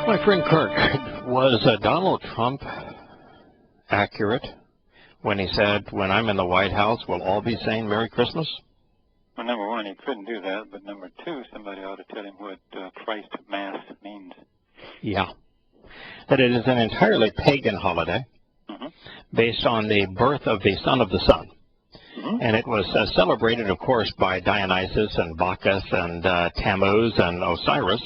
My friend Kirk, was Donald Trump accurate when he said, when I'm in the White House, we'll all be saying Merry Christmas? Well, number one, he couldn't do that, but number two, somebody ought to tell him what Christ Mass means. Yeah. That it is an entirely pagan holiday based on the birth of the son of the sun. And it was celebrated, of course, by Dionysus and Bacchus and Tammuz and Osiris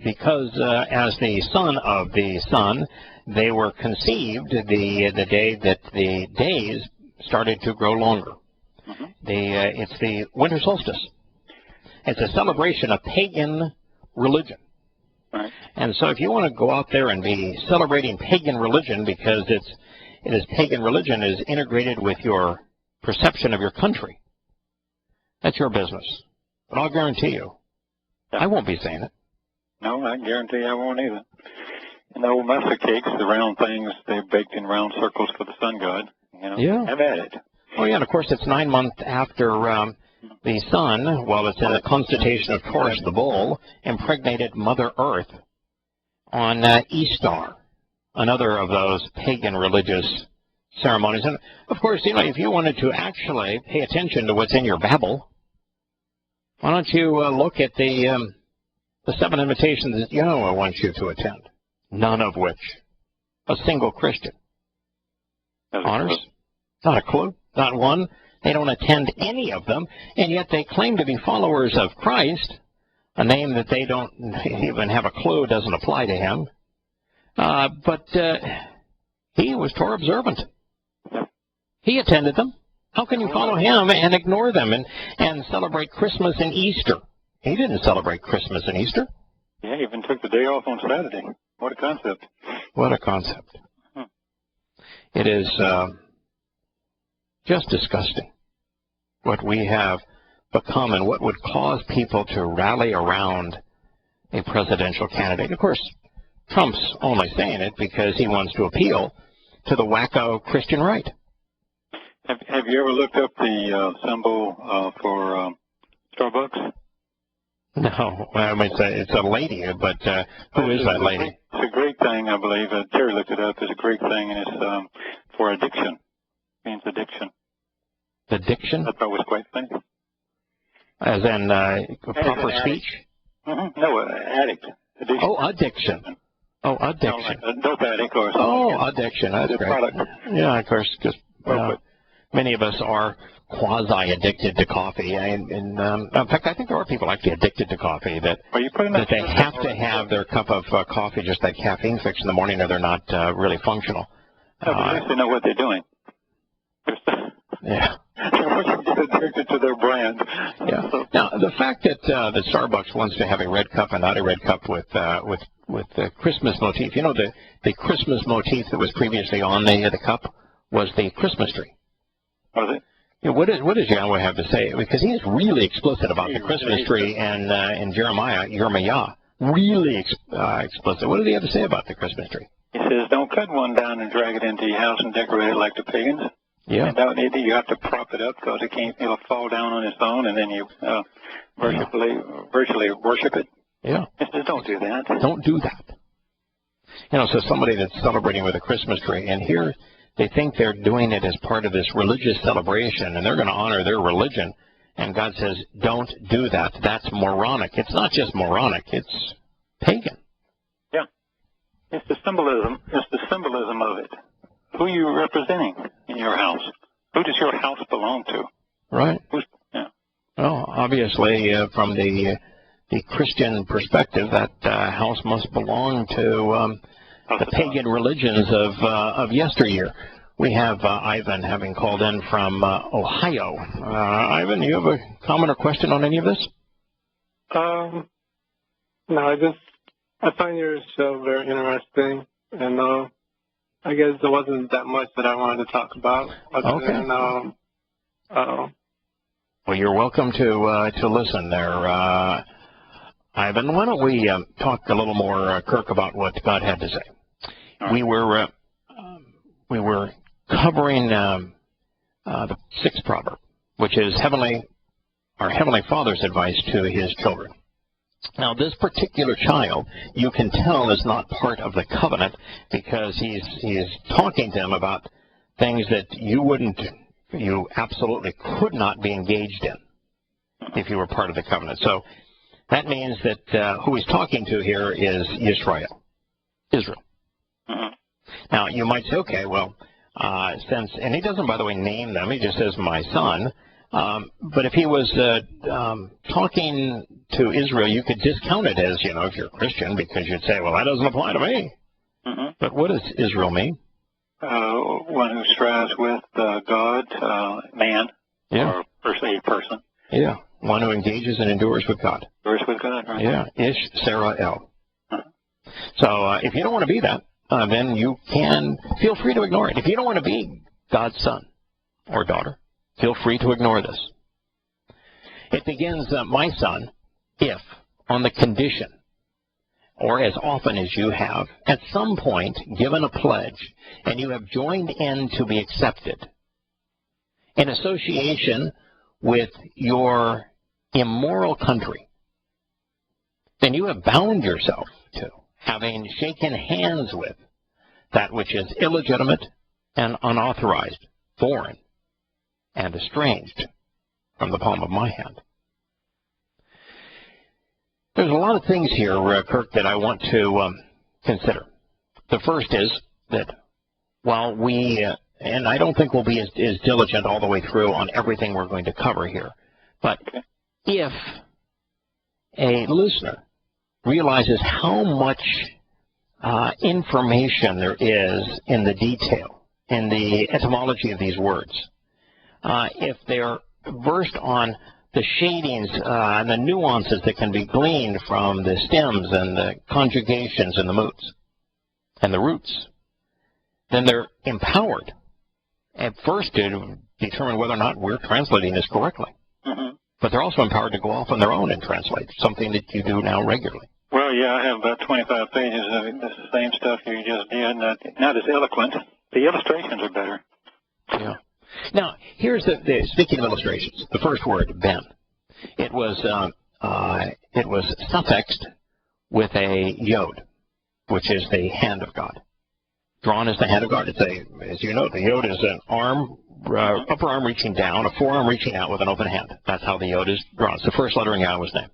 because as the son of the sun, they were conceived the day that the days started to grow longer. It's the winter solstice. It's a celebration of pagan religion. Right. And so if you want to go out there and be celebrating pagan religion because it is pagan religion is integrated with your perception of your country, that's your business. But I'll guarantee you, I won't be saying it. No, I guarantee I won't either. And the old masa cakes, the round things, they're baked in round circles for the sun god. You know, yeah. Have at it. Oh, yeah, and of course it's 9 months after the sun, well, it's in the constitution of Taurus the bull, impregnated Mother Earth on Easter, another of those pagan religious ceremonies. And, of course, you know, if you wanted to actually pay attention to what's in your Bible, why don't you look at the 7 invitations that Yahowah wants you to attend, none of which a single Christian honors? Not a clue, not one. They don't attend any of them, and yet they claim to be followers of Christ, a name that they don't even have a clue doesn't apply to him. But he was Torah observant. He attended them. How can you follow him and ignore them and celebrate Christmas and Easter? He didn't celebrate Christmas and Easter. Yeah, he even took the day off on Saturday. What a concept. What a concept. It is just disgusting what we have become and what would cause people to rally around a presidential candidate. Of course, Trump's only saying it because he wants to appeal to the wacko Christian right. Have you ever looked up the symbol for Starbucks? No, I mean, it's a lady, but who is that lady? It's a Greek thing, I believe. Terry looked it up. It's a Greek thing, and it's for addiction. It means addiction. Addiction? I thought it was quite funny. As in proper speech? No, addict. Addiction. Oh, addiction. Oh, addiction. No, like a dope addict or something. Oh, addiction. That's great. Product. Yeah, of course, because many of us are quasi-addicted to coffee. In fact, I think there are people actually addicted to coffee that they have to have their cup of coffee, just that caffeine fix in the morning, or they're not really functional. No, but at least they know what they're doing. Yeah. They're addicted to their brand. Yeah. Now, the fact that Starbucks wants to have a red cup and not a red cup with the Christmas motif, you know, the Christmas motif that was previously on the cup was the Christmas tree. Was it? You know, what does Yahowah have to say? Because he is really explicit about the Christmas tree and in Jeremiah, really explicit. What does he have to say about the Christmas tree? He says, don't cut one down and drag it into your house and decorate it like the pagans. Yeah. And you have to prop it up because it'll fall down on its own, and then you virtually worship it. Yeah. He says, don't do that. Don't do that. You know, so somebody that's celebrating with a Christmas tree, and here they think they're doing it as part of this religious celebration, and they're going to honor their religion. And God says, don't do that. That's moronic. It's not just moronic. It's pagan. Yeah. It's the symbolism. It's the symbolism of it. Who are you representing in your house? Who does your house belong to? Right. Yeah. Well, obviously, from the Christian perspective, that house must belong to the pagan religions of yesteryear. We have Ivan having called in from Ohio. Ivan, you have a comment or question on any of this? No, I find your show very interesting, and I guess there wasn't that much that I wanted to talk about. Okay. Well, you're welcome to listen there, Ivan. Why don't we talk a little more, Kirk, about what God had to say? Right. We were covering the 6th proverb, which is our Heavenly Father's advice to His children. Now, this particular child, you can tell, is not part of the covenant because he's talking to him about things that you absolutely could not be engaged in if you were part of the covenant. So that means that who he's talking to here is Israel. Now, you might say, okay, well, and he doesn't, by the way, name them. He just says, my son. But if he was talking to Israel, you could discount it as, if you're a Christian, because you'd say, well, that doesn't apply to me. But what does Israel mean? One who strives with God, man, or a person. Yeah, one who engages and endures with God. Endures with God, right? Yeah, Ish Sarah El. So if you don't want to be that, then you can feel free to ignore it. If you don't want to be God's son or daughter, feel free to ignore this. It begins, my son, if, on the condition, or as often as you have, at some point given a pledge, and you have joined in to be accepted, in association with your immoral country, then you have bound yourself to, having shaken hands with, that which is illegitimate and unauthorized, foreign, and estranged from the palm of my hand. There's a lot of things here, Kirk, that I want to consider. The first is that while we, and I don't think we'll be as diligent all the way through on everything we're going to cover here, but if a listener realizes how much information there is in the detail, in the etymology of these words, if they're versed on the shadings and the nuances that can be gleaned from the stems and the conjugations and the moods and the roots, then they're empowered at first to determine whether or not we're translating this correctly. But they're also empowered to go off on their own and translate, something that you do now regularly. Well, yeah, I have about 25 pages of the same stuff you just did, not as eloquent. The illustrations are better. Yeah. Now, here's speaking of illustrations, the first word, ben. It was suffixed with a yod, which is the hand of God. Drawn as the hand of God. It's as you know, the yod is an arm, upper arm reaching down, a forearm reaching out with an open hand. That's how the yod is drawn. It's the first letter in Yahowah's name.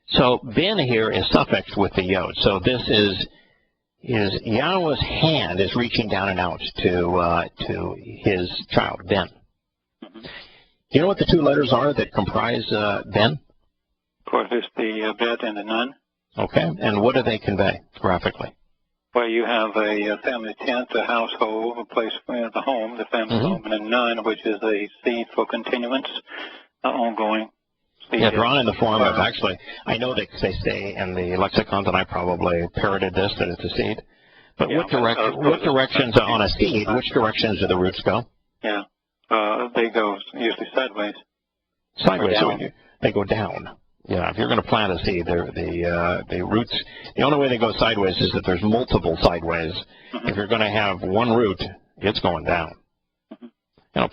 So ben here is suffixed with the yod. So this is Yahowah's hand is reaching down and out to his child, Ben. Do you know what the two letters are that comprise Ben? Of course, it's the bet and the nun. Okay, and what do they convey graphically? Well, you have a family tent, a household, a place, the home, the family home, and a nun, which is a seed for continuance, ongoing. Yeah, drawn in the form of, actually, I know that they say in the lexicons, and I probably parroted this, that it's a seed. But what directions on a seed, which directions do the roots go? Yeah, they go usually sideways. Sideways, so they go down. Yeah, if you're going to plant a seed, the roots, the only way they go sideways is if there's multiple sideways. If you're going to have one root, it's going down.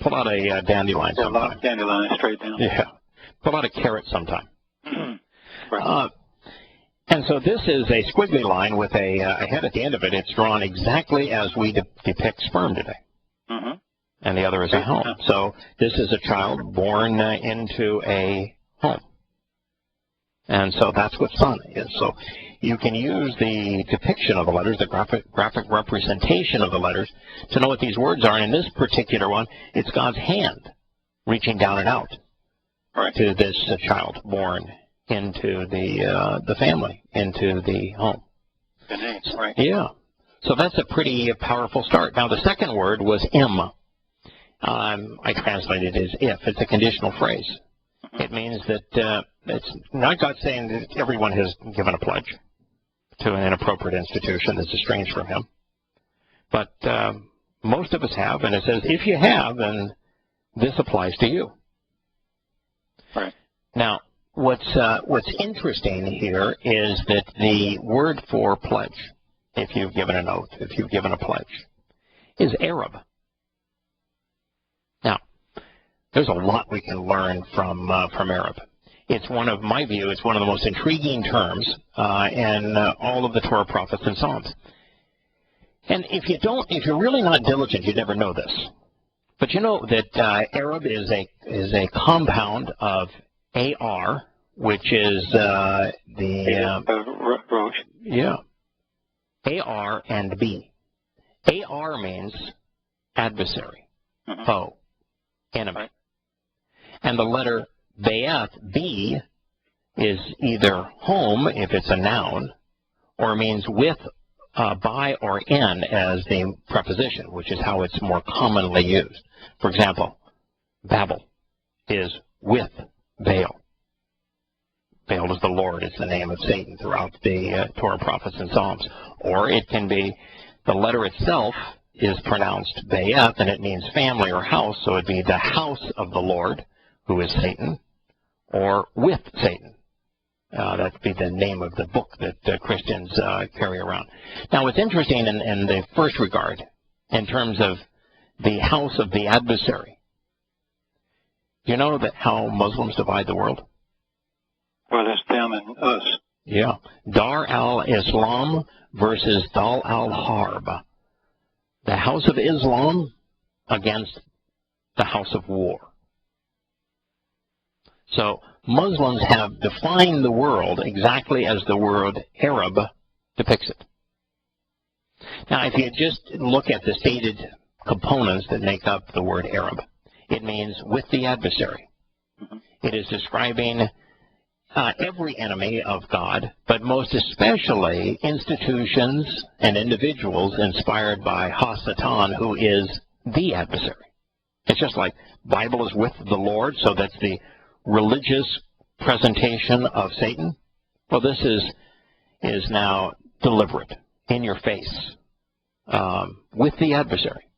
Pull out a dandelion sometime. Yeah, dandelion straight down. Yeah. Pull out a carrot sometime. Right. And so this is a squiggly line with a head at the end of it. It's drawn exactly as we depict sperm today. And the other is a home. So this is a child born into a home. And so that's what son is. So you can use the depiction of the letters, the graphic representation of the letters, to know what these words are. And in this particular one, it's God's hand reaching down and out. Right. To this child born into the family, into the home. Right. Yeah. So that's a pretty powerful start. Now, the second word was M. I translated it as if. It's a conditional phrase. It means that it's not God saying that everyone has given a pledge to an inappropriate institution that's estranged from him. But most of us have, and it says, if you have, then this applies to you. Right. Now, what's interesting here is that the word for pledge, if you've given an oath, if you've given a pledge, is Arab. Now, there's a lot we can learn from Arab. It's one of my view. It's one of the most intriguing terms in all of the Torah, prophets, and Psalms. And if you're really not diligent, you'd never know this. But you know that Arab is a compound of AR, which is Roche. yeah, AR and B. AR means adversary, foe, enemy. Right. And the letter Bayeth, B, is either home, if it's a noun, or means with, by, or in as the preposition, which is how it's more commonly used. For example, Babel is with Baal. Baal is the Lord. It's the name of Satan throughout the Torah, prophets, and Psalms. Or it can be the letter itself is pronounced Bayeth, and it means family or house, so it'd be the house of the Lord, who is Satan, or with Satan. That'd be the name of the book that Christians carry around. Now, what's interesting in the first regard, in terms of the house of the adversary, you know that how Muslims divide the world? Well, it's them and us. Yeah. Dar al-Islam versus Dar al-Harb. The house of Islam against the house of war. So Muslims have defined the world exactly as the word Arab depicts it. Now, if you just look at the stated components that make up the word Arab, it means with the adversary. It is describing every enemy of God, but most especially institutions and individuals inspired by Ha-Satan, who is the adversary. It's just like Bible is with the Lord, so that's the religious presentation of Satan. Well, this is now deliberate, in your face, with the adversary.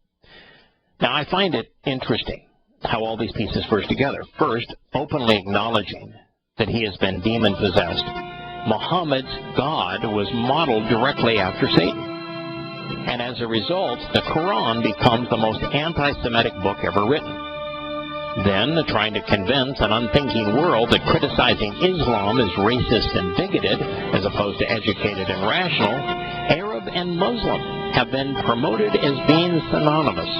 Now, I find it interesting how all these pieces verse together. First, openly acknowledging that he has been demon-possessed. Muhammad's God was modeled directly after Satan. And as a result, the Quran becomes the most anti-Semitic book ever written. Then, trying to convince an unthinking world that criticizing Islam is racist and bigoted, as opposed to educated and rational, Arab and Muslim have been promoted as being synonymous.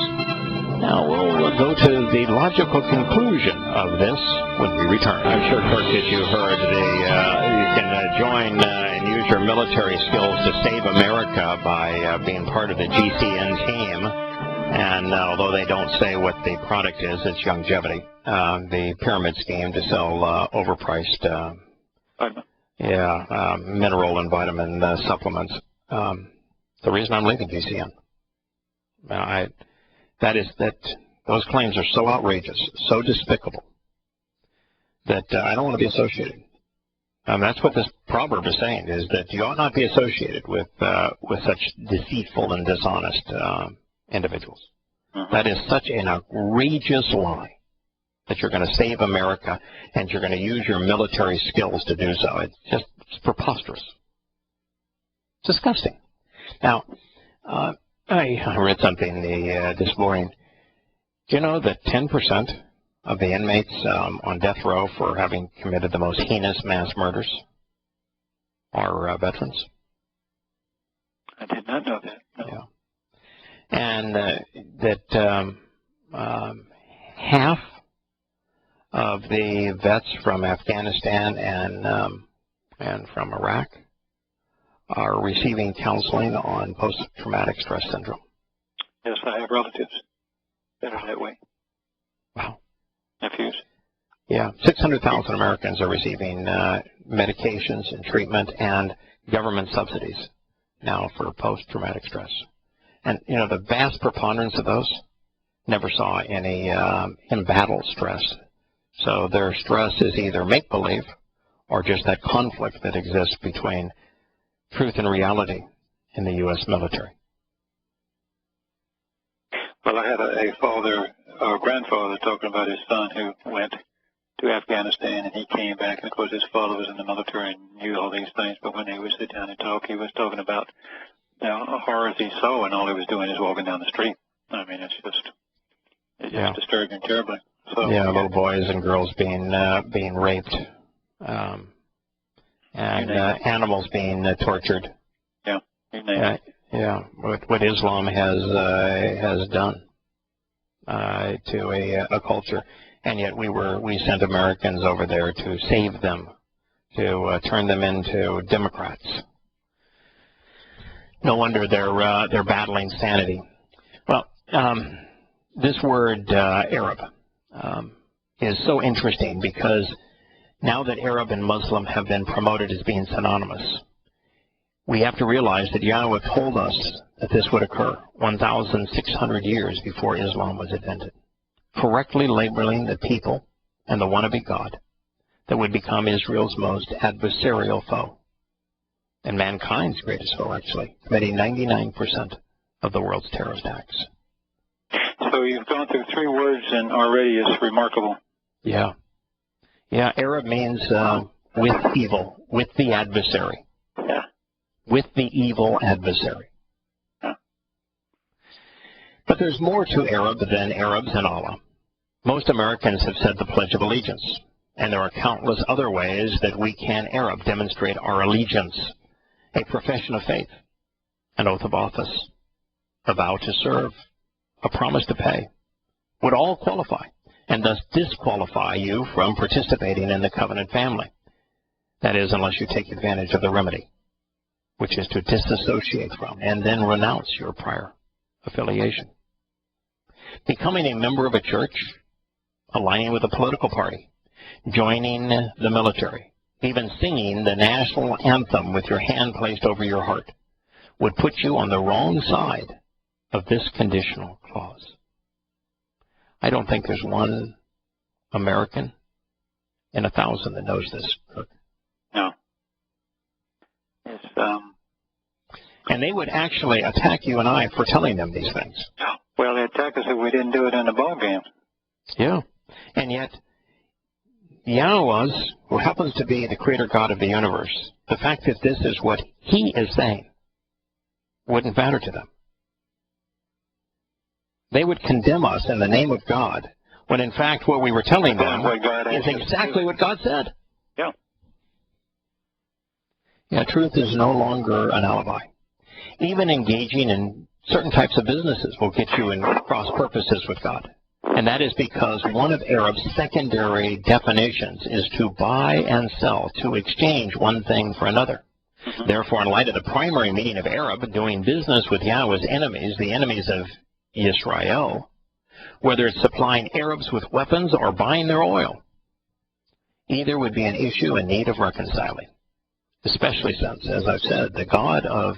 Now, we'll go to the logical conclusion of this when we return. I'm sure, Kirk, that you heard you can join and use your military skills to save America by being part of the GCN team. And although they don't say what the product is, it's longevity, the pyramid scheme to sell overpriced mineral and vitamin supplements. The reason I'm leaving GCN. Those claims are so outrageous, so despicable, that I don't want to be associated. That's what this proverb is saying, is that you ought not be associated with such deceitful and dishonest individuals. That is such an outrageous lie, that you're going to save America and you're going to use your military skills to do so. It's preposterous. It's disgusting. Now, I read something this morning. Do you know that 10% of the inmates on death row for having committed the most heinous mass murders are veterans? I did not know that. No. Yeah. And that half of the vets from Afghanistan and from Iraq are receiving counseling on post-traumatic stress syndrome. Yes, I have relatives that are that way. Wow. Nephews. Yeah, 600,000 Americans are receiving medications and treatment and government subsidies now for post-traumatic stress. And, you know, the vast preponderance of those never saw any in-battle stress. So their stress is either make-believe or just that conflict that exists between truth and reality in the U.S. military. Well, I had a father or grandfather talking about his son who went to Afghanistan, and he came back. And, of course, his father was in the military and knew all these things. But when they would sit down and talk, he was talking about horrors he saw, and all he was doing is walking down the street. I mean, it just disturbed him terribly. So, yeah, little boys and girls being raped and animals being tortured. Yeah, you name it. Yeah, what Islam has done to a culture, and yet we sent Americans over there to save them, to turn them into Democrats. No wonder they're battling sanity. Well, this word Arab is so interesting because now that Arab and Muslim have been promoted as being synonymous, we have to realize that Yahowah told us that this would occur 1,600 years before Islam was invented, correctly labeling the people and the wannabe God that would become Israel's most adversarial foe, and mankind's greatest foe, actually, committing 99% of the world's terrorist acts. So you've gone through 3 words, and already it's remarkable. Yeah. Yeah, Arab means with evil, with the adversary. Yeah. With the evil adversary. Yeah. But there's more to Arab than Arabs and Allah. Most Americans have said the Pledge of Allegiance, and there are countless other ways that we can Arab demonstrate our allegiance: a profession of faith, an oath of office, a vow to serve, a promise to pay, would all qualify, and thus disqualify you from participating in the covenant family. That is, unless you take advantage of the remedy, which is to disassociate from and then renounce your prior affiliation. Becoming a member of a church, aligning with a political party, joining the military, even singing the national anthem with your hand placed over your heart, would put you on the wrong side of this conditional clause. I don't think there's one American in 1,000 that knows this, Kirk. No. It's, And they would actually attack you and I for telling them these things. well, they attack us if we didn't do it in the ball game. Yeah. And yet, Yahowah, who happens to be the creator God of the universe, the fact that this is what he is saying wouldn't matter to them. They would condemn us in the name of God, when in fact what we were telling them is exactly what God said. Yeah. Yeah, truth is no longer an alibi. Even engaging in certain types of businesses will get you in cross purposes with God. And that is because one of Arab's secondary definitions is to buy and sell, to exchange one thing for another. Therefore, in light of the primary meaning of Arab, doing business with Yahowah's enemies, the enemies of Israel, whether it's supplying Arabs with weapons or buying their oil, either would be an issue in need of reconciling, especially since, as I've said, the God of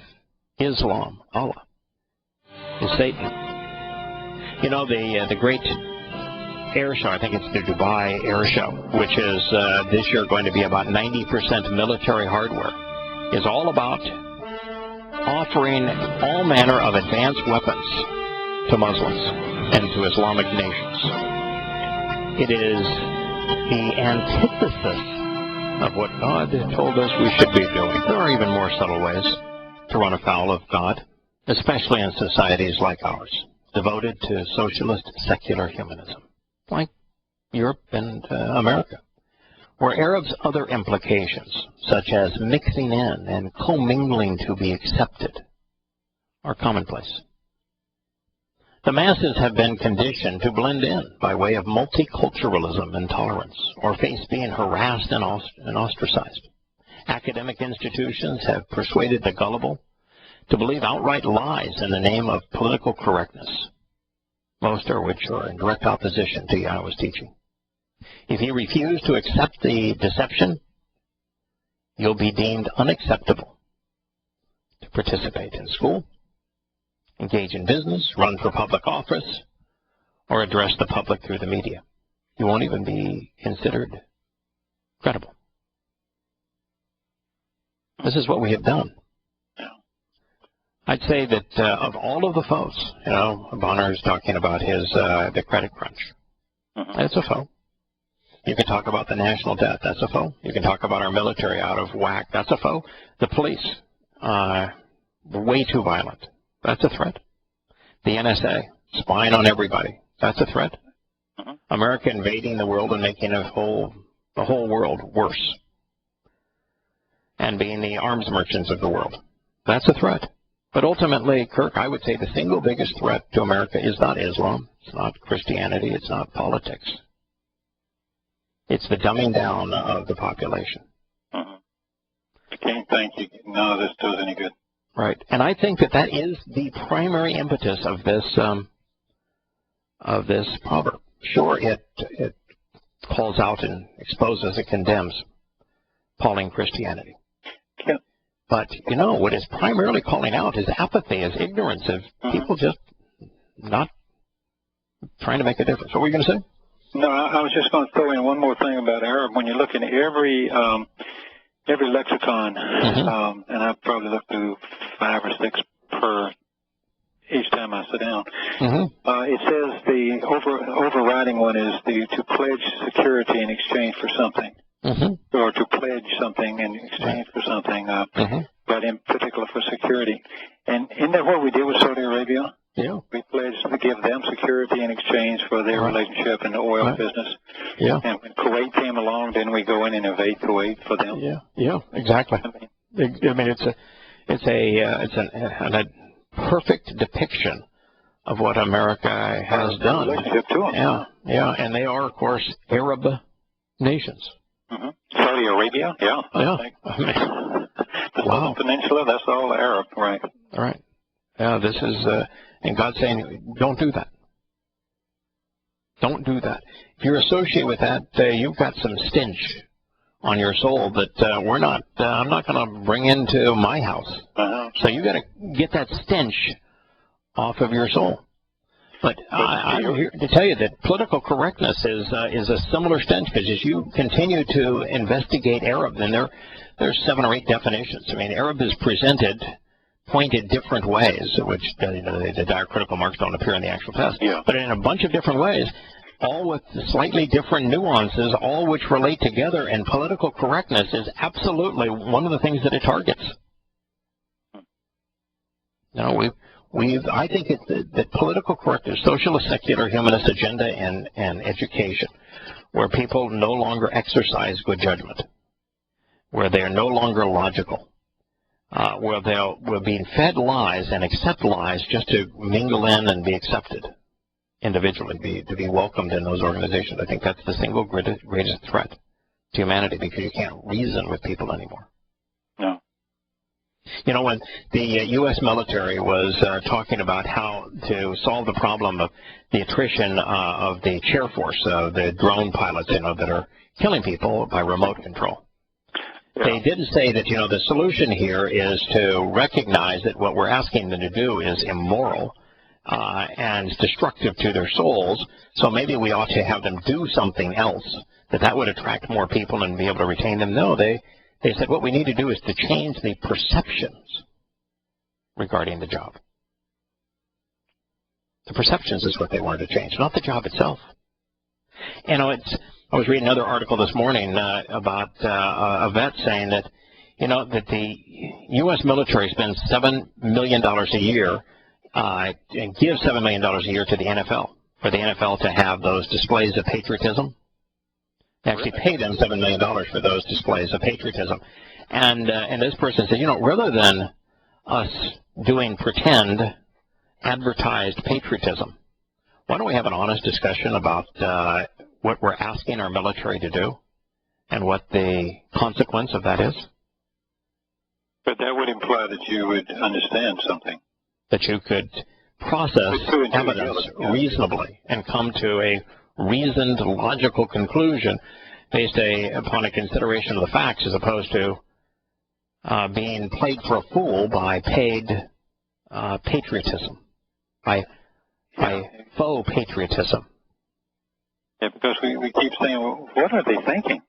Islam, Allah, is Satan. You know, the great air show, I think it's the Dubai Air Show, which is this year going to be about 90% military hardware, is all about offering all manner of advanced weapons to Muslims and to Islamic nations. It is the antithesis of what God told us we should be doing. There are even more subtle ways to run afoul of God, especially in societies like ours, devoted to socialist secular humanism, like Europe and America, where Arab's other implications, such as mixing in and commingling to be accepted, are commonplace. The masses have been conditioned to blend in by way of multiculturalism and tolerance, or face being harassed and ostracized. Academic institutions have persuaded the gullible to believe outright lies in the name of political correctness, most of which are in direct opposition to Yahowah's teaching. If you refuse to accept the deception, you'll be deemed unacceptable to participate in school, engage in business, run for public office, or address the public through the media. You won't even be considered credible. This is what we have done. I'd say that of all of the foes, you know, Bonner's talking about his the credit crunch. That's a foe. You can talk about the national debt. That's a foe. You can talk about our military out of whack. That's a foe. The police, way too violent. That's a threat. The NSA, spying on everybody. That's a threat. America invading the world and making the whole world worse. and being the arms merchants of the world. That's a threat. But ultimately, Kirk, I would say the single biggest threat to America is not Islam, it's not Christianity, it's not politics. It's the dumbing down of the population. I can't thank you. None of this does any good. Right. And I think that that is the primary impetus of this proverb. Sure, it calls out and exposes and condemns Pauline Christianity. Yeah. But, you know, what is primarily calling out is apathy, is ignorance of people just not trying to make a difference. What were you going to say? No, I was just going to throw in one more thing about Arab. When you look in every lexicon, and I probably look through 5 or 6 per each time I sit down, it says the overriding one is to pledge security in exchange for something. Or to pledge something in exchange for something, but in particular for security. And isn't that what we did with Saudi Arabia? Yeah. We pledged to give them security in exchange for their relationship in the oil business. Yeah. And when Kuwait came along, didn't we go in and invade Kuwait for them? Yeah. Yeah. Exactly. I mean, it's a perfect depiction of what America has done. Relationship to them. Yeah. Yeah. And they are, of course, Arab nations. Saudi Arabia, yeah. Yeah. The Southern Peninsula, that's all Arab, right? Right. Yeah, this is, and God's saying, don't do that. Don't do that. If you're associated with that, you've got some stench on your soul that I'm not going to bring into my house. So you got to get that stench off of your soul. But I'm here to tell you that political correctness is a similar stench, because as you continue to investigate Arab, then there's 7 or 8 definitions. I mean, Arab is pointed different ways, which the diacritical marks don't appear in the actual test. Yeah. But in a bunch of different ways, all with slightly different nuances, all which relate together, and political correctness is absolutely one of the things that it targets. Now, I think that political correctness, socialist, secular, humanist agenda, and education, where people no longer exercise good judgment, where they are no longer logical, where we're being fed lies and accept lies just to mingle in and be accepted individually, to be welcomed in those organizations. I think that's the single greatest threat to humanity, because you can't reason with people anymore. No. You know, when the U.S. military was talking about how to solve the problem of the attrition of the chair force, the drone pilots, that are killing people by remote control. Yeah. They did say that, the solution here is to recognize that what we're asking them to do is immoral and destructive to their souls, so maybe we ought to have them do something else, that would attract more people and be able to retain them. No, they said what we need to do is to change the perceptions regarding the job. The perceptions is what they wanted to change, not the job itself. I was reading another article this morning about a vet saying that, that the U.S. military spends $7 million a year and gives $7 million a year to the NFL, for the NFL to have those displays of patriotism. They actually pay them $7 million for those displays of patriotism. And this person said, rather than us doing pretend advertised patriotism, why don't we have an honest discussion about what we're asking our military to do and what the consequence of that is? But that would imply that you would understand something. That you could process evidence reasonably and come to a reasoned, logical conclusion based upon a consideration of the facts, as opposed to being played for a fool by paid patriotism, by faux patriotism. Yeah, because we keep saying, well, what are they thinking?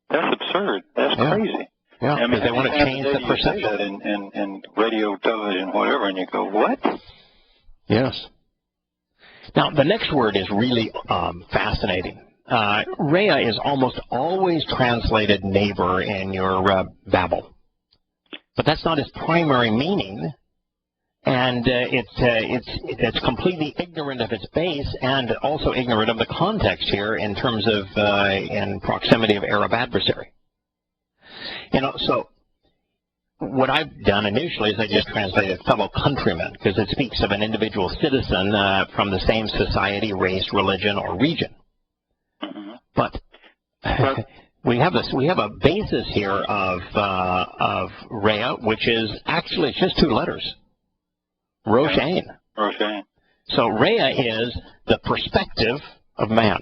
That's absurd. That's crazy. Yeah, I mean, they want to change the perception. You say that in radio, television, whatever, and you go, what? Yes. Now, the next word is really fascinating. Rhea is almost always translated neighbor in your Babel. But that's not its primary meaning. And it's completely ignorant of its base, and also ignorant of the context here in terms of in proximity of Arab adversary. So what I've done initially is I just translated fellow countrymen because it speaks of an individual citizen from the same society, race, religion, or region. But we have a basis here of Rhea, which is actually just two letters, Roshain. Roshain. So Rhea is the perspective of man.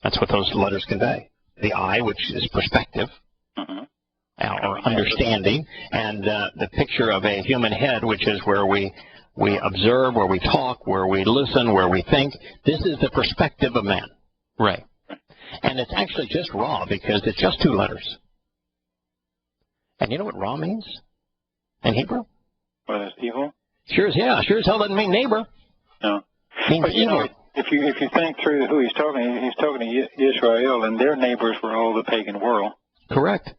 That's what those letters convey. The I, which is perspective, or understanding, and the picture of a human head, which is where we observe, where we talk, where we listen, where we think. This is the perspective of man, Ray. And it's actually just Ra because it's just two letters. And you know what Ra means in Hebrew? What is evil? Sure as hell doesn't mean neighbor. No. It means but, evil. Know, if you think through who he's talking to Israel, and their neighbors were all the pagan world. Correct.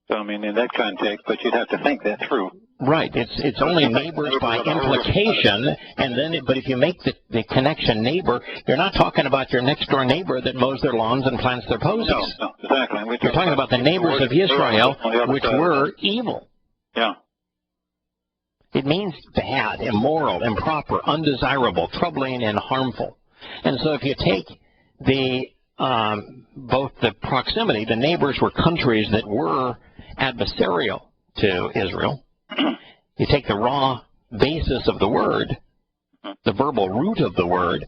So, I mean, in that context, but you'd have to think that through. Right. It's only neighbors by implication, and then, but if you make the connection neighbor, you're not talking about your next door neighbor that mows their lawns and plants their posies. No, exactly. You're talking about the neighbors of Israel, which were evil. Yeah. It means bad, immoral, improper, undesirable, troubling, and harmful. And so if you take both the proximity, the neighbors were countries that were adversarial to Israel. You take the raw basis of the word, the verbal root of the word,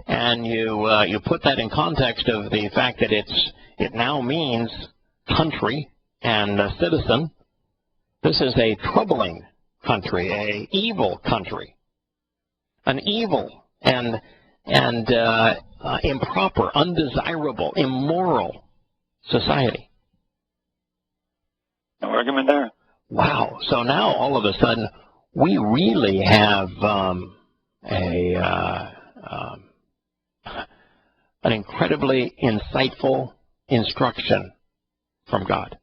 and you put that in context of the fact that it now means country and citizen. This is a troubling country, a evil country, an evil and improper, undesirable, immoral society. No argument there. Wow. So now all of a sudden we really have an incredibly insightful instruction from God.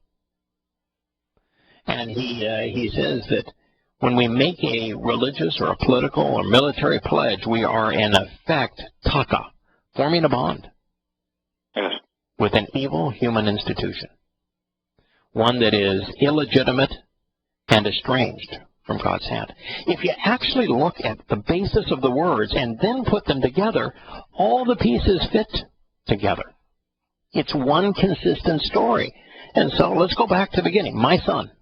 And he says that when we make a religious or a political or military pledge, we are in effect taka, forming a bond with an evil human institution, one that is illegitimate and estranged from God's hand. If you actually look at the basis of the words and then put them together, all the pieces fit together. It's one consistent story. And so let's go back to the beginning. My son,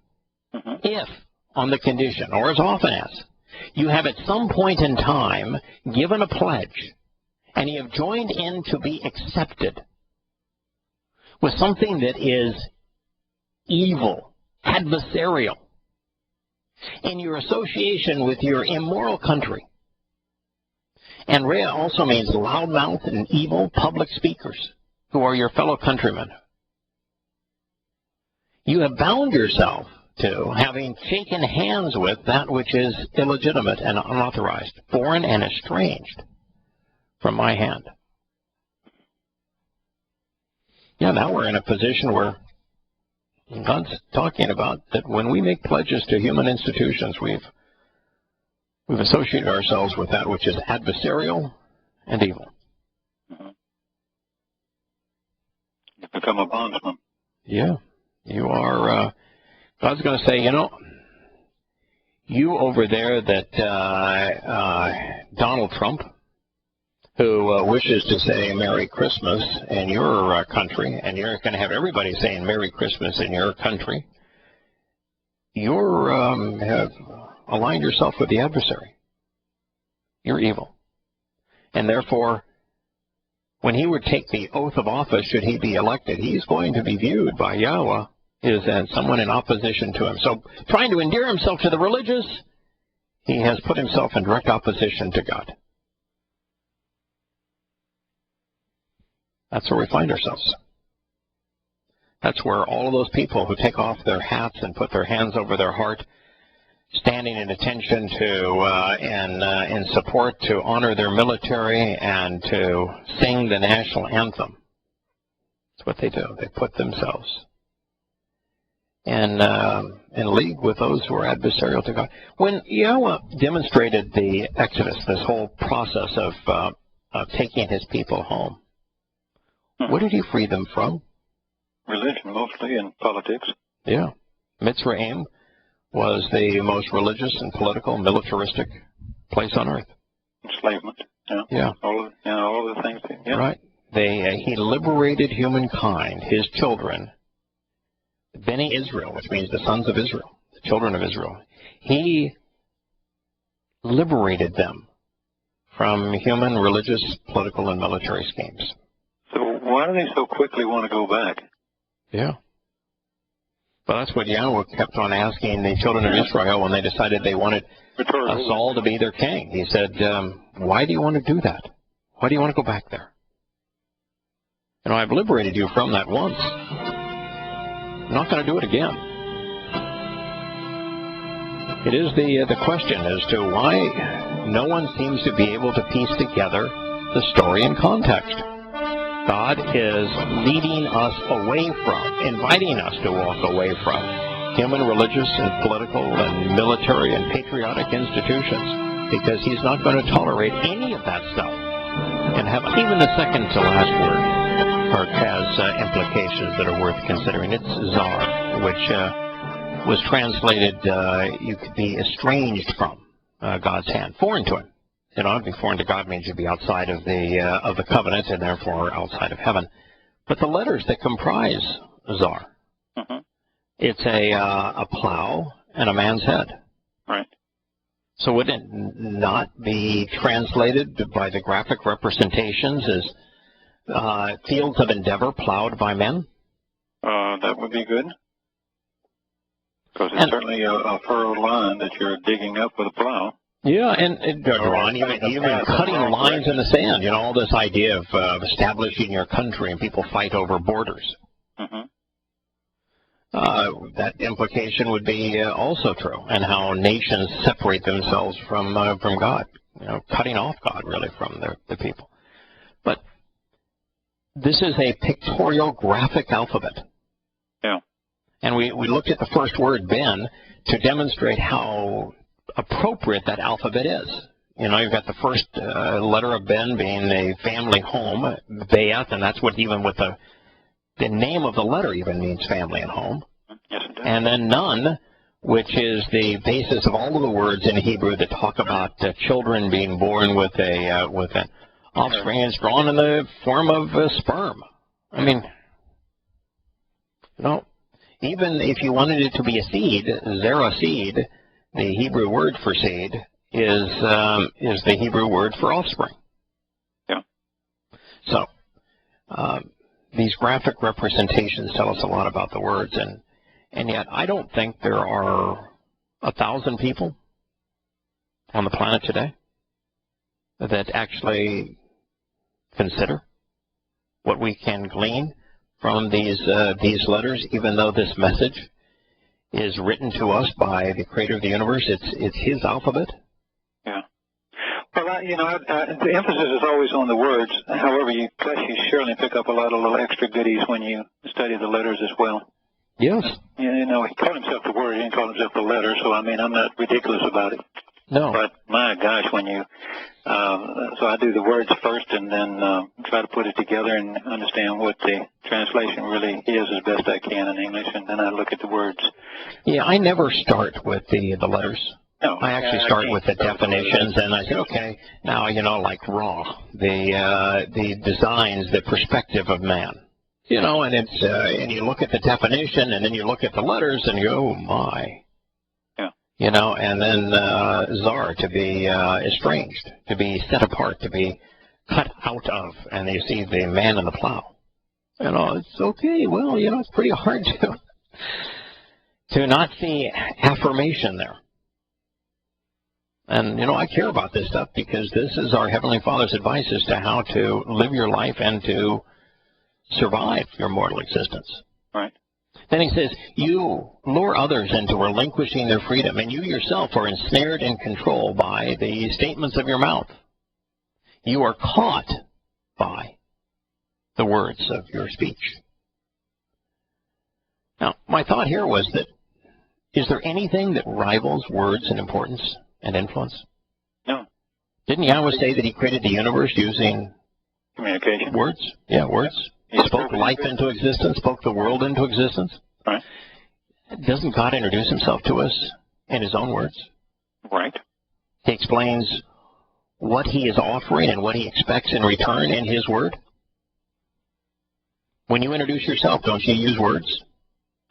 if, on the condition, or as often as, you have at some point in time given a pledge and you have joined in to be accepted with something that is evil, adversarial, in your association with your immoral country. And Rhea also means loudmouth and evil public speakers who are your fellow countrymen. You have bound yourself to having shaken hands with that which is illegitimate and unauthorized, foreign and estranged from my hand. Yeah, now we're in a position where God's talking about that when we make pledges to human institutions, we've associated ourselves with that which is adversarial and evil. You become a bondsman. Yeah, you are. God's going to say, you know, you over there that Donald Trump, who wishes to say Merry Christmas in your country, and you're going to have everybody saying Merry Christmas in your country, you're have aligned yourself with the adversary. You're evil. And therefore, when he would take the oath of office, should he be elected, he's going to be viewed by Yahowah as someone in opposition to him. So trying to endear himself to the religious, he has put himself in direct opposition to God. That's where we find ourselves. That's where all of those people who take off their hats and put their hands over their heart, standing in attention to in support to honor their military and to sing the national anthem. That's what they do. They put themselves in league with those who are adversarial to God. When Yahowah demonstrated the Exodus, this whole process of taking his people home, what did he free them from? Religion, mostly, and politics. Yeah. Mitzrayim was the most religious and political, militaristic place on earth. Enslavement. Yeah. Yeah. All of the things. Yeah. Right. He liberated humankind, his children, Beni Israel, which means the sons of Israel, the children of Israel. He liberated them from human, religious, political, and military schemes. So why do they so quickly want to go back? Yeah. Well, that's what Yahowah kept on asking the children of Israel when they decided they wanted Saul to be their king. He said, why do you want to do that? Why do you want to go back there? You know, I've liberated you from that once. I'm not going to do it again. It is the question as to why no one seems to be able to piece together the story in context. God is leading us away from, inviting us to walk away from human, religious, and political, and military, and patriotic institutions, because he's not going to tolerate any of that stuff. And have even the second to last word has implications that are worth considering. It's czar, which was translated, you could be estranged from God's hand, foreign to him. You know, to be foreign to God means you'd be outside of the covenant and therefore outside of heaven. But the letters that comprise czar, it's a plow and a man's head. Right. So would it not be translated by the graphic representations as fields of endeavor plowed by men? That would be good. Because it's certainly a furrowed line that you're digging up with a plow. Yeah, and Ron, even cutting lines in the sand, you know, all this idea of establishing your country and people fight over borders. That implication would be also true, and how nations separate themselves from God, you know, cutting off God really from the people. But this is a pictorial graphic alphabet. Yeah. And we looked at the first word, Ben, to demonstrate how appropriate that alphabet is. You know, you've got the first letter of Ben being a family home, Be'eth, and that's what even with the name of the letter even means family and home. Yes, it does. And then Nun, which is the basis of all of the words in Hebrew that talk about children being born with an offspring, is drawn in the form of a sperm. I mean, you know, even if you wanted it to be a seed, zera seed, the Hebrew word for seed is the Hebrew word for offspring. Yeah. So these graphic representations tell us a lot about the words, and yet I don't think there are 1,000 people on the planet today that actually consider what we can glean from these letters, even though this message is written to us by the creator of the universe. It's his alphabet. Yeah. Well, the emphasis is always on the words. However, you surely pick up a lot of little extra goodies when you study the letters as well. Yes. You know, he called himself the word, he didn't call himself the letter, so I mean, I'm not ridiculous about it. No. But my gosh, when you, so I do the words first and then try to put it together and understand what the translation really is as best I can in English, and then I look at the words. Yeah, I never start with the letters. No, I actually start with the definitions, and I say, okay, now, you know, like raw, the designs, the perspective of man. You know, and it's and you look at the definition, and then you look at the letters, and you go, oh my. Yeah. You know, and then Zar, to be estranged, to be set apart, to be cut out of, and you see the man in the plow. You know, it's okay. Well, you know, it's pretty hard to not see affirmation there. And, you know, I care about this stuff because this is our Heavenly Father's advice as to how to live your life and to survive your mortal existence. Right. Then he says, you lure others into relinquishing their freedom, and you yourself are ensnared and controlled by the statements of your mouth. You are caught by the words of your speech. Now, my thought here was that, is there anything that rivals words in importance and influence? No. Didn't Yahowah say that he created the universe using communication? Words? Yeah, words. He spoke life into existence, spoke the world into existence. Right. Doesn't God introduce himself to us in his own words? Right. He explains what he is offering and what he expects in return in his word. When you introduce yourself, don't you use words?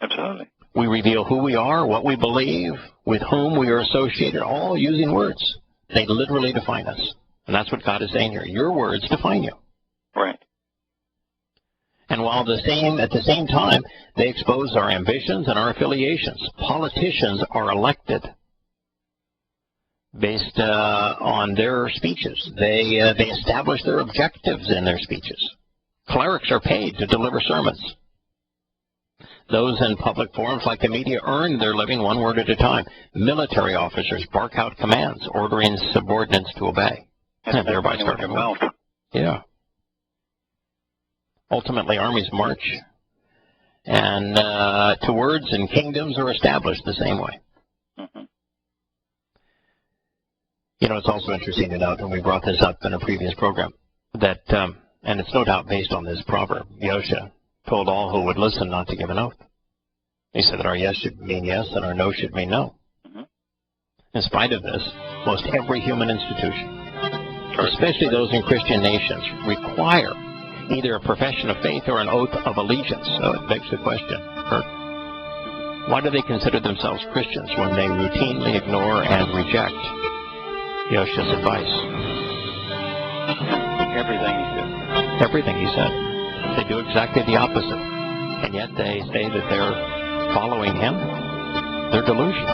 Absolutely. We reveal who we are, what we believe, with whom we are associated, all using words. They literally define us. And that's what God is saying here. Your words define you. Right. And while at the same time, they expose our ambitions and our affiliations. Politicians are elected based on their speeches. They establish their objectives in their speeches. Clerics are paid to deliver sermons. Those in public forums like the media earn their living one word at a time. Military officers bark out commands, ordering subordinates to obey. And thereby starting mouth. Yeah. Ultimately, armies march, and to words, and kingdoms are established the same way. Mm-hmm. You know, it's also interesting to note, and we brought this up in a previous program, that, and it's no doubt based on this proverb, Yahowah told all who would listen not to give an oath. He said that our yes should mean yes and our no should mean no. Mm-hmm. In spite of this, most every human institution, especially those in Christian nations, require either a profession of faith or an oath of allegiance. So it begs the question, Kurt, why do they consider themselves Christians when they routinely ignore and reject Yahowah's advice? Everything he said. Everything he said. They do exactly the opposite. And yet they say that they're following him. They're delusional.